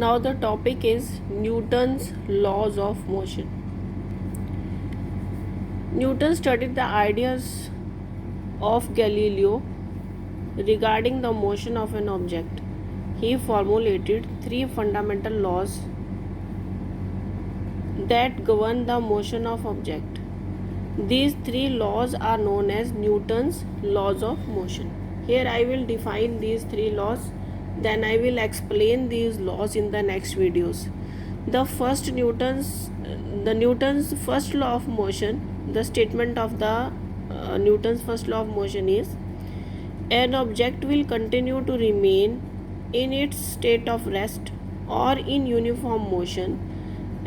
Now the topic is Newton's laws of motion. Newton studied the ideas of Galileo regarding the motion of an object. He formulated three fundamental laws that govern the motion of object. These three laws are known as Newton's laws of motion. Here I will define these three laws, then I will explain these laws in the next videos. The Newton's first law of motion, the statement of the Newton's first law of motion is, an object will continue to remain in its state of rest or in uniform motion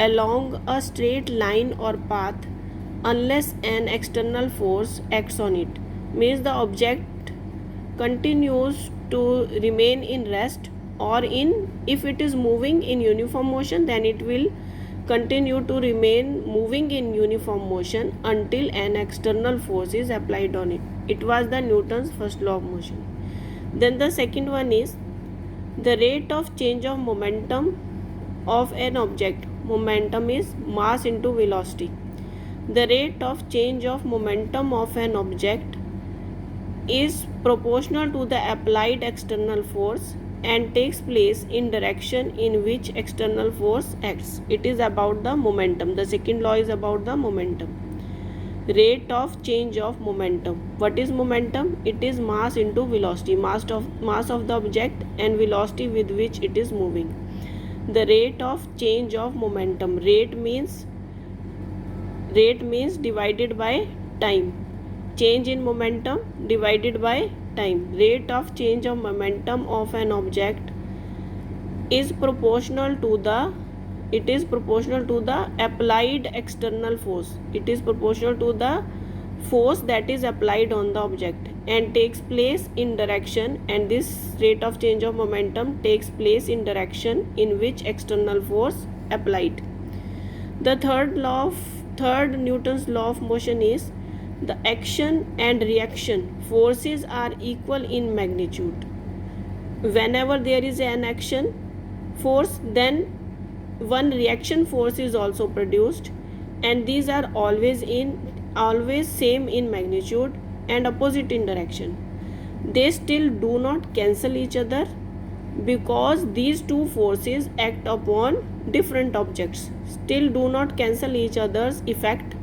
along a straight line or path unless an external force acts on it. Means the object continues to remain in rest, or if it is moving in uniform motion, then it will continue to remain moving in uniform motion until an external force is applied on it. It was the Newton's first law of motion. Then the second one is the rate of change of momentum of an object. Momentum is mass into velocity. The rate of change of momentum of an object is proportional to the applied external force and takes place in direction in which external force acts. It is about the momentum. The second law is about the momentum. Rate of change of momentum. What is momentum? It is mass into velocity, mass of the object and velocity with which it is moving. The rate of change of momentum. Rate means divided by time. Change in momentum divided by time. Rate of change of momentum of an object is proportional to the applied external force. It is proportional to the force that is applied on the object and takes place in direction, and this rate of change of momentum takes place in direction in which external force applied. The third Newton's law of motion is the action and reaction forces are equal in magnitude. Whenever there is an action force, then one reaction force is also produced, and these are always same in magnitude and opposite in direction. They still do not cancel each other because these two forces act upon different objects. Still do not cancel each other's effect